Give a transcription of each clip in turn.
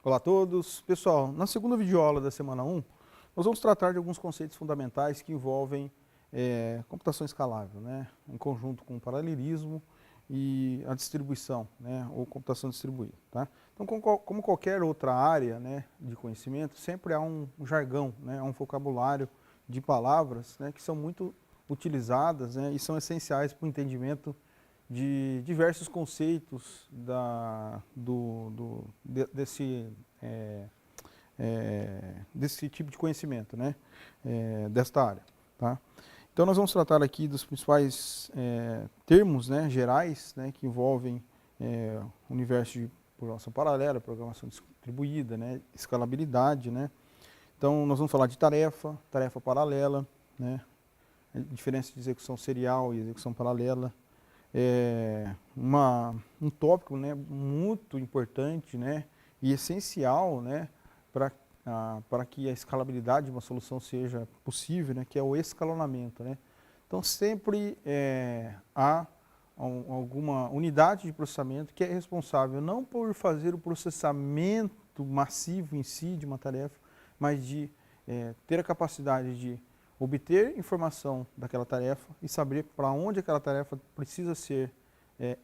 Olá a todos. Pessoal, na segunda videoaula da semana 1, nós vamos tratar de alguns conceitos fundamentais que envolvem computação escalável, né, em conjunto com o paralelismo e a distribuição, né, ou computação distribuída. Tá? Então, como qualquer outra área, né, de conhecimento, sempre há um jargão, né, um vocabulário de palavras, né, que são muito utilizadas, né, e são essenciais para o entendimento de diversos conceitos desse tipo de conhecimento, né, desta área. Tá? Então nós vamos tratar aqui dos principais termos, né, gerais, né, que envolvem o universo de programação paralela, programação distribuída, né, escalabilidade. Né? Então nós vamos falar de tarefa, tarefa paralela, né, a diferença de execução serial e execução paralela. Um tópico, né, muito importante, né, e essencial, né, para que a escalabilidade de uma solução seja possível, né, que é o escalonamento. Né. Então sempre há alguma unidade de processamento que é responsável não por fazer o processamento massivo em si de uma tarefa, mas de ter a capacidade de obter informação daquela tarefa e saber para onde aquela tarefa precisa ser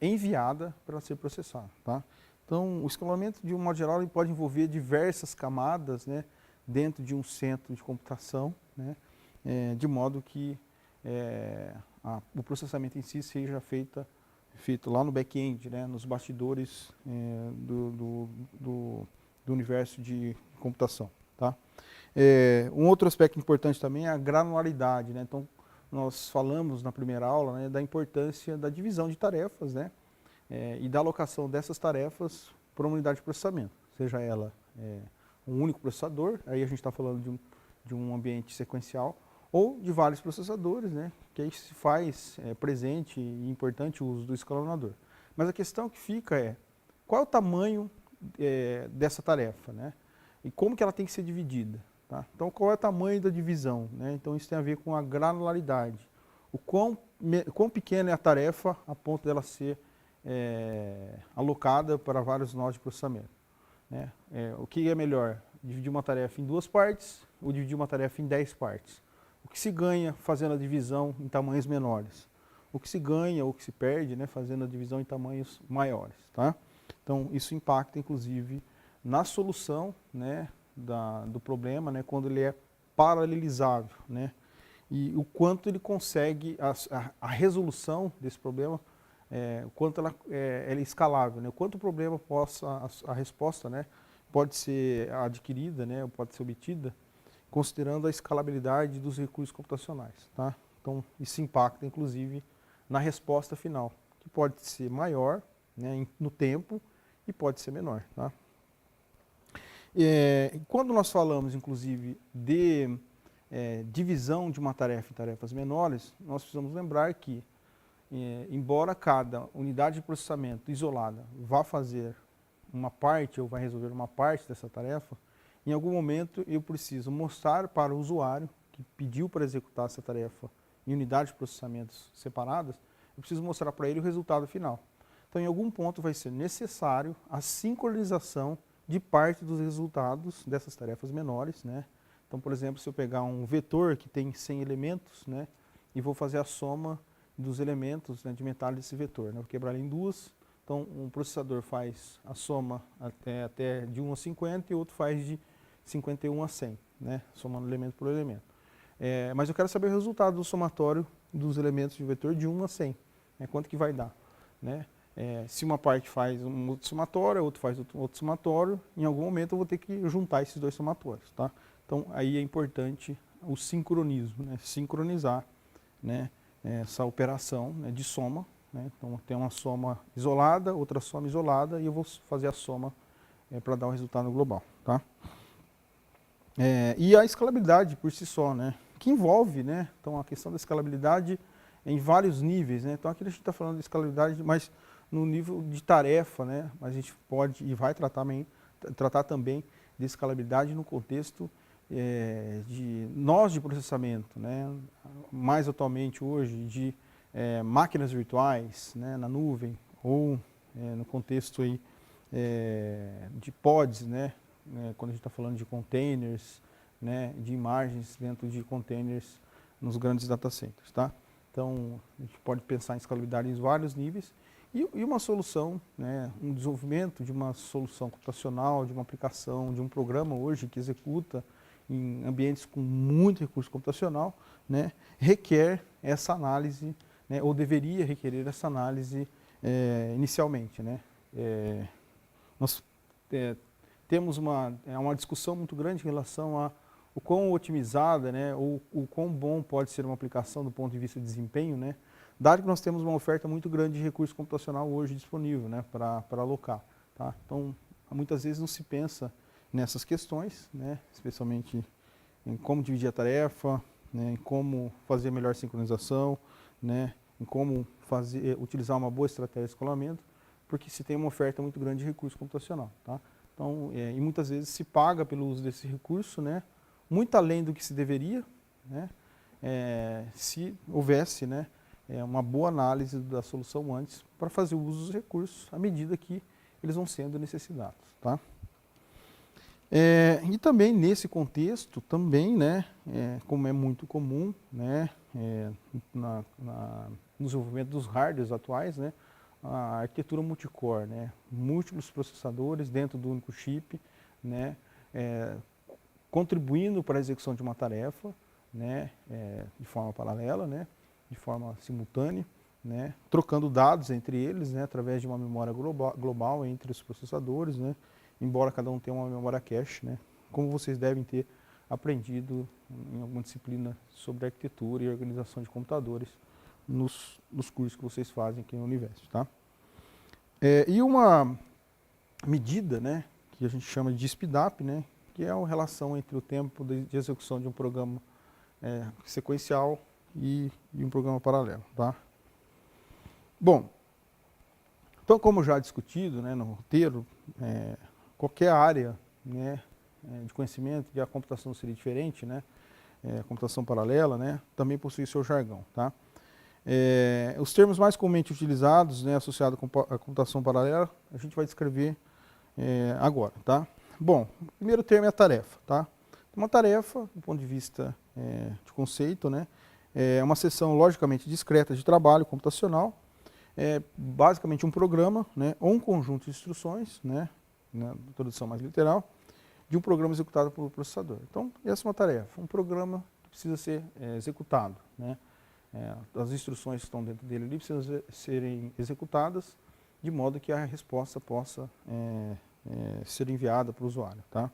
enviada para ela ser processada. Tá? Então, o escalonamento, de um modo geral, ele pode envolver diversas camadas, né, dentro de um centro de computação, né, de modo que o processamento em si seja feito lá no back-end, né, nos bastidores do universo de computação. Tá? Um outro aspecto importante também é a granularidade. Né? Então, nós falamos na primeira aula, né, da importância da divisão de tarefas, né, e da alocação dessas tarefas por uma unidade de processamento, seja ela um único processador, aí a gente está falando de um ambiente sequencial, ou de vários processadores, né, que aí se faz presente e importante o uso do escalonador. Mas a questão que fica é, qual é o tamanho dessa tarefa, né, e como que ela tem que ser dividida? Tá? Então, qual é o tamanho da divisão? Né? Então, isso tem a ver com a granularidade. O quão pequena é a tarefa a ponto dela ser alocada para vários nós de processamento. Né? O que é melhor? Dividir uma tarefa em 2 partes ou dividir uma tarefa em 10 partes? O que se ganha fazendo a divisão em tamanhos menores? O que se ganha ou o que se perde, né, fazendo a divisão em tamanhos maiores? Tá? Então, isso impacta, inclusive, na solução, né, do problema, né, quando ele é paralelizável, né, e o quanto ele consegue, a resolução desse problema, o quanto ela é escalável, né, o quanto o problema a resposta, né, pode ser adquirida, né, pode ser obtida, considerando a escalabilidade dos recursos computacionais. Tá? Então, isso impacta, inclusive, na resposta final, que pode ser maior, né, no tempo e pode ser menor. Tá? Quando nós falamos, inclusive, de divisão de uma tarefa em tarefas menores, nós precisamos lembrar que, embora cada unidade de processamento isolada vá fazer uma parte ou vai resolver uma parte dessa tarefa, em algum momento eu preciso mostrar para o usuário que pediu para executar essa tarefa em unidades de processamentos separadas, eu preciso mostrar para ele o resultado final. Então, em algum ponto vai ser necessário a sincronização de parte dos resultados dessas tarefas menores. Né? Então, por exemplo, se eu pegar um vetor que tem 100 elementos, né, e vou fazer a soma dos elementos, né, de metade desse vetor, né, vou quebrar ele em 2, então um processador faz a soma até de 1 a 50 e outro faz de 51 a 100, né, somando elemento por elemento. Mas eu quero saber o resultado do somatório dos elementos de vetor de 1 a 100, né, quanto que vai dar. Né? Se uma parte faz um outro somatório, a outra faz outro somatório, em algum momento eu vou ter que juntar esses 2 somatórios. Tá? Então, aí é importante o sincronismo, né? Sincronizar, né, essa operação, né, de soma. Né? Então, tem uma soma isolada, outra soma isolada, e eu vou fazer a soma para dar um resultado global. Tá? E a escalabilidade por si só, né, que envolve, né, então, a questão da escalabilidade em vários níveis. Né? Então, aqui a gente está falando de escalabilidade, mas no nível de tarefa, né? Mas a gente pode e vai tratar também de escalabilidade no contexto de nós de processamento, né, mais atualmente hoje de máquinas virtuais, né, na nuvem ou no contexto aí, de pods, né, quando a gente está falando de containers, né, de imagens dentro de containers nos grandes data centers, tá? Então, a gente pode pensar em escalabilidade em vários níveis e uma solução, né, um desenvolvimento de uma solução computacional, de uma aplicação, de um programa hoje que executa em ambientes com muito recurso computacional, né, requer essa análise, né, ou deveria requerer essa análise inicialmente, né. Nós temos uma discussão muito grande em relação a o quão otimizada, né, ou o quão bom pode ser uma aplicação do ponto de vista de desempenho, né, dado que nós temos uma oferta muito grande de recurso computacional hoje disponível, né, para alocar. Tá? Então, muitas vezes não se pensa nessas questões, né, especialmente em como dividir a tarefa, né, em como fazer a melhor sincronização, né, em como utilizar uma boa estratégia de escalamento, porque se tem uma oferta muito grande de recurso computacional. Tá? Então, e muitas vezes se paga pelo uso desse recurso, né, muito além do que se deveria, né, se houvesse, né, uma boa análise da solução antes para fazer o uso dos recursos à medida que eles vão sendo necessitados. Tá? E também nesse contexto, também, né, como é muito comum, né, no desenvolvimento dos hardwares atuais, né, a arquitetura multicore, né, múltiplos processadores dentro do único chip, né, contribuindo para a execução de uma tarefa, né, de forma paralela, né, de forma simultânea, né, trocando dados entre eles, né, através de uma memória global entre os processadores, né, embora cada um tenha uma memória cache, né, como vocês devem ter aprendido em alguma disciplina sobre arquitetura e organização de computadores nos cursos que vocês fazem aqui na Univesp. Tá? E uma medida, né, que a gente chama de speedup, né, que é a relação entre o tempo de execução de um programa sequencial e um programa paralelo. Tá? Bom, então como já discutido, né, no roteiro, qualquer área, né, de conhecimento que a computação seria diferente, né, a computação paralela, né, também possui seu jargão. Tá? Os termos mais comumente utilizados, né, associados à computação paralela, a gente vai descrever agora. Tá? Bom, o primeiro termo é a tarefa. Tá? Uma tarefa, do ponto de vista de conceito, né, é uma seção logicamente discreta de trabalho computacional, basicamente um programa, né, ou um conjunto de instruções, né, na tradução mais literal, de um programa executado pelo processador. Então, essa é uma tarefa, um programa que precisa ser executado. Né? As instruções que estão dentro dele ali precisam serem executadas de modo que a resposta possa ser enviada para o usuário. Tá?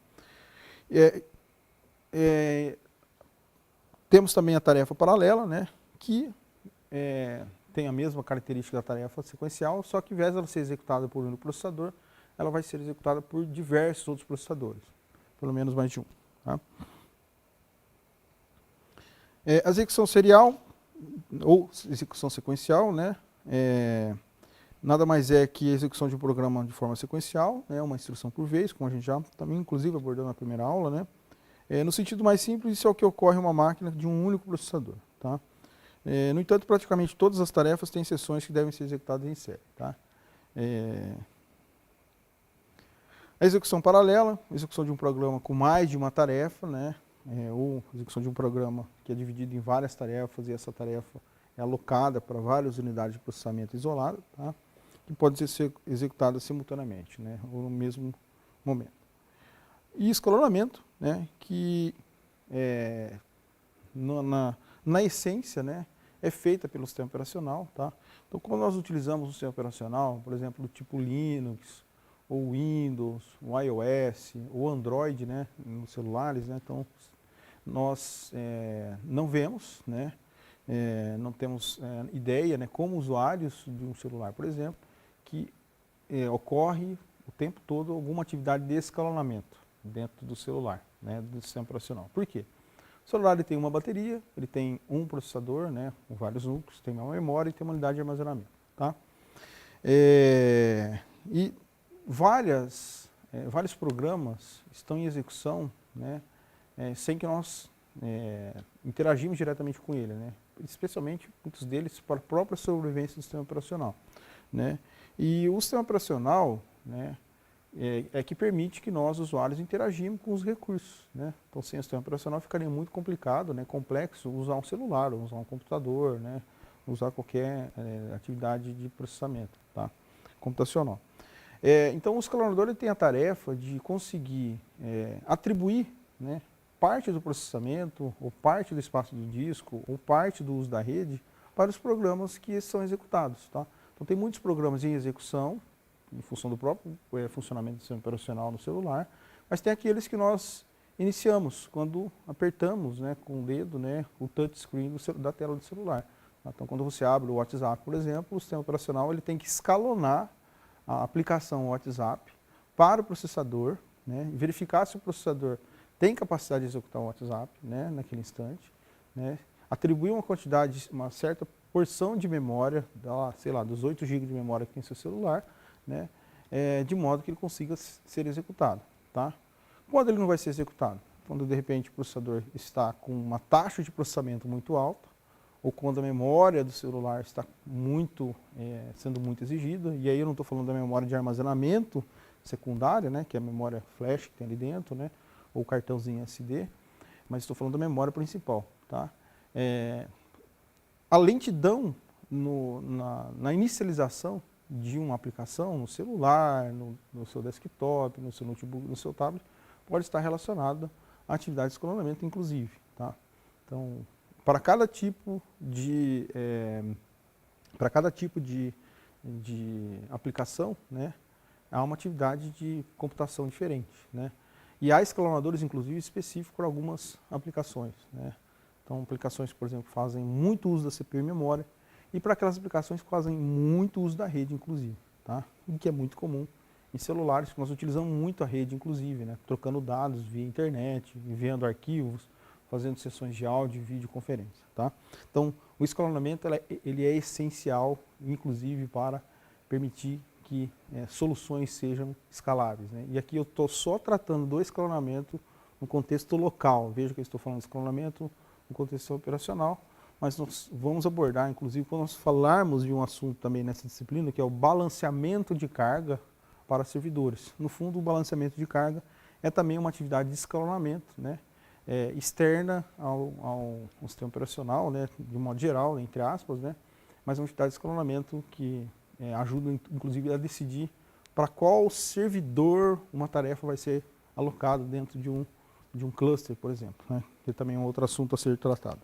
Temos também a tarefa paralela, né, que tem a mesma característica da tarefa sequencial, só que ao invés de ela ser executada por um processador, ela vai ser executada por diversos outros processadores, pelo menos mais de um. Tá? A execução serial, ou execução sequencial, né, nada mais é que a execução de um programa de forma sequencial, né, uma instrução por vez, como a gente já também inclusive abordou na primeira aula. Né, no sentido mais simples, isso é o que ocorre em uma máquina de um único processador. Tá? No entanto, praticamente todas as tarefas têm sessões que devem ser executadas em série. Tá? A execução paralela, execução de um programa com mais de uma tarefa, né, ou execução de um programa que é dividido em várias tarefas e essa tarefa é alocada para várias unidades de processamento isoladas, tá, que podem ser executadas simultaneamente, né, ou no mesmo momento. E escalonamento, né, que na essência, né, é feita pelo sistema operacional. Tá? Então, quando nós utilizamos um sistema operacional, por exemplo, do tipo Linux, ou Windows, o iOS, ou Android, né, nos celulares, né, então nós não vemos, né, não temos ideia, né, como usuários de um celular, por exemplo, que ocorre o tempo todo alguma atividade de escalonamento dentro do celular, né, do sistema operacional. Por quê? O celular ele tem uma bateria, ele tem um processador, né, com vários núcleos, tem uma memória e tem uma unidade de armazenamento. Tá? E vários programas estão em execução, né, sem que nós interagimos diretamente com ele, né? Especialmente muitos deles para a própria sobrevivência do sistema operacional, né? E o sistema operacional, né, que permite que nós, usuários, interagimos com os recursos, né? Então, sem o sistema operacional ficaria muito complicado, né, complexo usar um celular, usar um computador, né, usar qualquer atividade de processamento, tá, computacional. Então, o escalonador ele tem a tarefa de conseguir atribuir, né, parte do processamento, ou parte do espaço do disco, ou parte do uso da rede para os programas que são executados, tá? Então, tem muitos programas em execução, em função do próprio funcionamento do sistema operacional no celular, mas tem aqueles que nós iniciamos quando apertamos, né, com o dedo, né, o touchscreen da tela do celular. Então, quando você abre o WhatsApp, por exemplo, o sistema operacional ele tem que escalonar a aplicação WhatsApp para o processador, né, e verificar se o processador tem capacidade de executar o WhatsApp, né, naquele instante, né, atribuir uma quantidade, uma certa porção de memória, sei lá, dos 8 GB de memória que tem seu celular, né, de modo que ele consiga ser executado, tá? Quando ele não vai ser executado? Quando de repente o processador está com uma taxa de processamento muito alta, ou quando a memória do celular está sendo muito exigida, e aí eu não estou falando da memória de armazenamento secundária, né, que é a memória flash que tem ali dentro, né, ou cartãozinho SD, mas estou falando da memória principal, tá? A lentidão na inicialização de uma aplicação no celular, no seu desktop, no seu notebook, no seu tablet, pode estar relacionada à atividade de escalonamento, inclusive, tá? Então, para cada tipo de aplicação, né, há uma atividade de computação diferente, né? E há escalonadores, inclusive, específicos para algumas aplicações, né? Então, aplicações, por exemplo, que fazem muito uso da CPU e memória, e para aquelas aplicações que fazem muito uso da rede, inclusive, tá? E que é muito comum em celulares, que nós utilizamos muito a rede, inclusive, né? Trocando dados via internet, enviando arquivos, fazendo sessões de áudio e videoconferência, tá? Então, o escalonamento ele é essencial, inclusive, para permitir que soluções sejam escaláveis, né? E aqui eu estou só tratando do escalonamento no contexto local. Veja que eu estou falando de escalonamento no contexto operacional, mas nós vamos abordar, inclusive, quando nós falarmos de um assunto também nessa disciplina, que é o balanceamento de carga para servidores. No fundo, o balanceamento de carga é também uma atividade de escalonamento, né, externa ao sistema operacional, né, de modo geral, entre aspas, né, mas é uma atividade de escalonamento que ajuda, inclusive, a decidir para qual servidor uma tarefa vai ser alocada dentro de um cluster, por exemplo, né, que também é um outro assunto a ser tratado.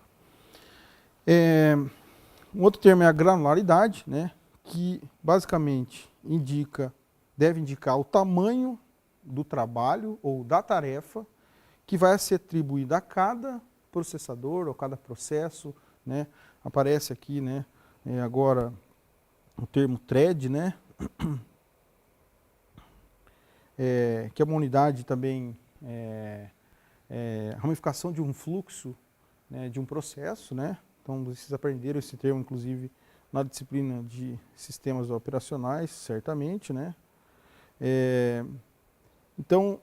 Um outro termo é a granularidade, né, que basicamente deve indicar o tamanho do trabalho ou da tarefa que vai ser atribuída a cada processador ou cada processo, né. Aparece aqui, né, agora o termo thread, né, que é uma unidade também, ramificação de um fluxo, né, de um processo, né. Então, vocês aprenderam esse termo, inclusive, na disciplina de sistemas operacionais, certamente, né. Então,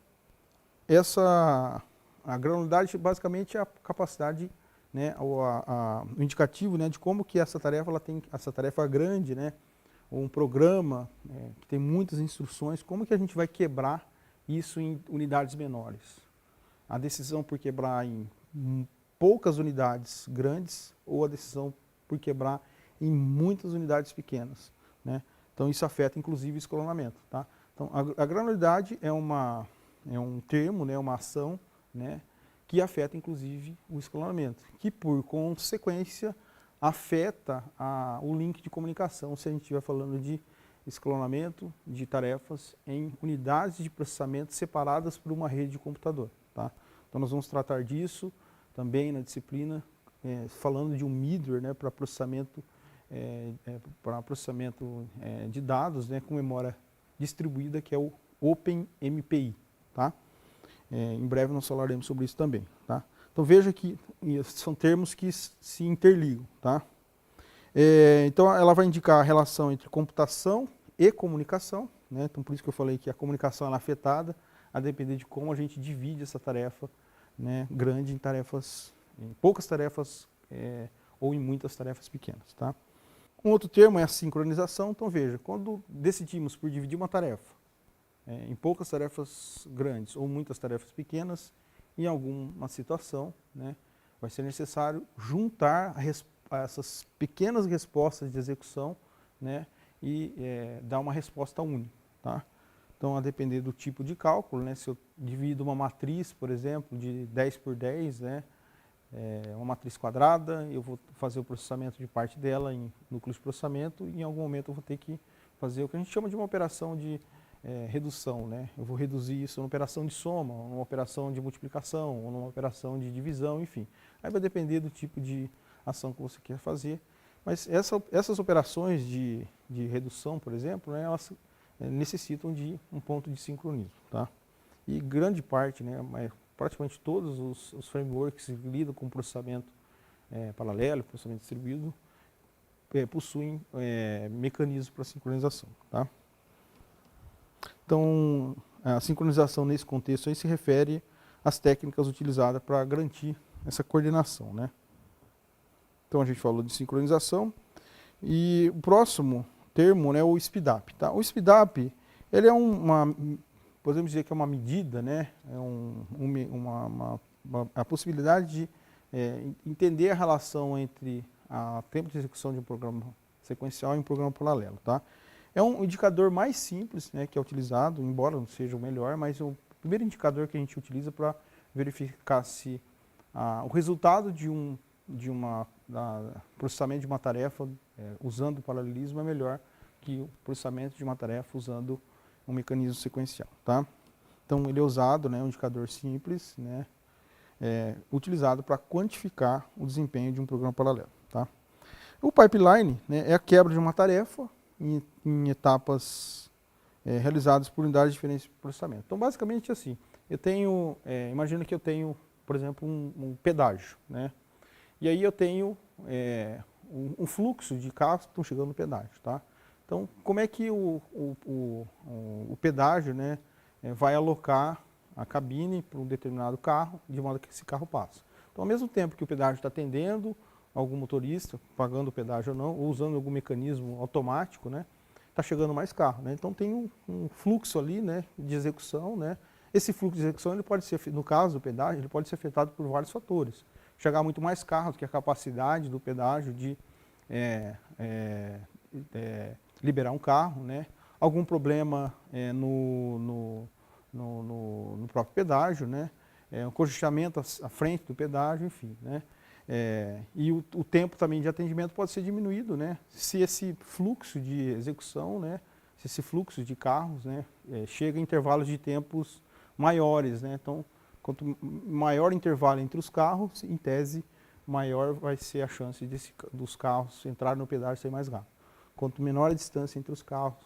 a granularidade basicamente é a capacidade, né, o indicativo, né, de como que essa tarefa grande, né, ou um programa que tem muitas instruções, como que a gente vai quebrar isso em unidades menores. A decisão por quebrar em poucas unidades grandes ou a decisão por quebrar em muitas unidades pequenas, né? Então isso afeta inclusive o escalonamento, tá? Então a granularidade é um termo, né, uma ação, né, que afeta inclusive o escalonamento, que por consequência afeta o link de comunicação se a gente estiver falando de escalonamento de tarefas em unidades de processamento separadas por uma rede de computador, tá? Então nós vamos tratar disso também na disciplina, falando de um middleware, né, para processamento, de dados, né, com memória distribuída, que é o OpenMPI, tá? Em breve nós falaremos sobre isso também, tá? Então veja que são termos que se interligam, tá? Então ela vai indicar a relação entre computação e comunicação, né? Então por isso que eu falei que a comunicação é afetada a depender de como a gente divide essa tarefa né, grande em poucas tarefas ou em muitas tarefas pequenas. Tá? Um outro termo é a sincronização. Então veja, quando decidimos por dividir uma tarefa em poucas tarefas grandes ou muitas tarefas pequenas, em alguma situação, né, vai ser necessário juntar essas pequenas respostas de execução, né, e dar uma resposta única. Tá? Então, a depender do tipo de cálculo, né, se eu divido uma matriz, por exemplo, de 10 por 10, né, uma matriz quadrada, eu vou fazer o processamento de parte dela em núcleos de processamento e em algum momento eu vou ter que fazer o que a gente chama de uma operação de redução. Né? Eu vou reduzir isso numa operação de soma, numa operação de multiplicação, ou numa operação de divisão, enfim. Aí vai depender do tipo de ação que você quer fazer. Mas essas operações de redução, por exemplo, né, elas necessitam de um ponto de sincronismo. Tá? E grande parte, né, praticamente todos os frameworks que lidam com processamento paralelo, processamento distribuído, possuem mecanismos para sincronização. Tá? Então, a sincronização nesse contexto aí se refere às técnicas utilizadas para garantir essa coordenação. Né? Então, a gente falou de sincronização. E o próximo termo, né, o speedup. Tá? O speedup, ele é podemos dizer que é uma medida, né, a possibilidade de entender a relação entre o tempo de execução de um programa sequencial e um programa paralelo. Tá? É um indicador mais simples, né, que é utilizado, embora não seja o melhor, mas é o primeiro indicador que a gente utiliza para verificar se o resultado de processamento de uma tarefa usando o paralelismo é melhor que o processamento de uma tarefa usando um mecanismo sequencial. Tá? Então, ele é usado, né, um indicador simples, né, utilizado para quantificar o desempenho de um programa paralelo. Tá? O pipeline, né, é a quebra de uma tarefa em etapas realizadas por unidades diferentes de processamento. Então, basicamente assim, imagina que eu tenho, por exemplo, um pedágio, né? E aí eu tenho um fluxo de carros que estão chegando no pedágio. Tá? Então, como é que o pedágio, né, vai alocar a cabine para um determinado carro, de modo que esse carro passe? Então, ao mesmo tempo que o pedágio está atendendo algum motorista, pagando o pedágio ou não, ou usando algum mecanismo automático, né, está chegando mais carro. Né? Então, tem um fluxo ali, né, de execução. Né? Esse fluxo de execução, ele pode ser, no caso do pedágio, ele pode ser afetado por vários fatores. Chegar muito mais carros, que a capacidade do pedágio de liberar um carro, né? Algum problema no próprio pedágio, né? Um congestionamento à frente do pedágio, enfim. Né? E o tempo também de atendimento pode ser diminuído, né? Se esse fluxo de execução, né? Se esse fluxo de carros, né, chega em intervalos de tempos maiores. Né? Então, quanto maior o intervalo entre os carros, em tese, maior vai ser a chance dos carros entrarem no pedágio e sair mais rápido. Quanto menor a distância entre os carros,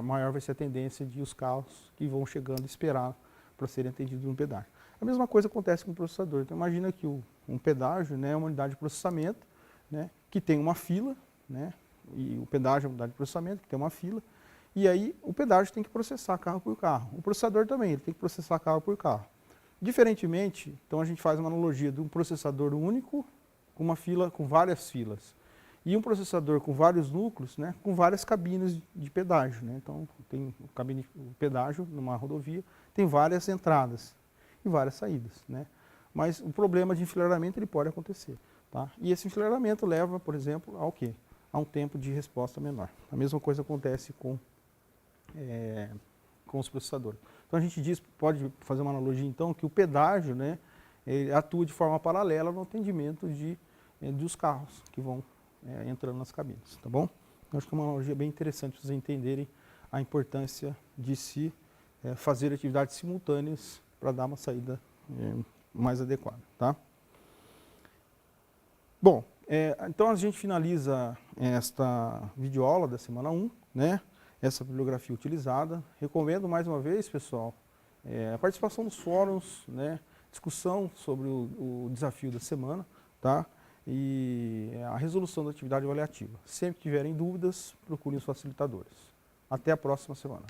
maior vai ser a tendência de os carros que vão chegando esperar para serem atendidos no pedágio. A mesma coisa acontece com o processador. Então, imagina que um pedágio, né, é uma unidade de processamento, né, que tem uma fila, né, e o pedágio é uma unidade de processamento que tem uma fila, e aí o pedágio tem que processar carro por carro. O processador também, ele tem que processar carro por carro. Diferentemente, então a gente faz uma analogia de um processador único com uma fila, com várias filas. E um processador com vários núcleos, né, com várias cabines de pedágio. Né? Então, tem o pedágio numa rodovia, tem várias entradas e várias saídas. Né? Mas o problema de enfileiramento ele pode acontecer. Tá? E esse enfileiramento leva, por exemplo, ao quê? A um tempo de resposta menor. A mesma coisa acontece com os processadores. Então a gente pode fazer uma analogia então que o pedágio, né, ele atua de forma paralela no atendimento dos carros que vão entrando nas cabines, tá bom? Eu acho que é uma analogia bem interessante para vocês entenderem a importância de se fazer atividades simultâneas para dar uma saída mais adequada, tá? Bom, então a gente finaliza esta videoaula da semana 1, né? Essa bibliografia utilizada. Recomendo mais uma vez, pessoal, a participação nos fóruns, né? Discussão sobre o desafio da semana, tá? E a resolução da atividade avaliativa. Sempre que tiverem dúvidas, procurem os facilitadores. Até a próxima semana.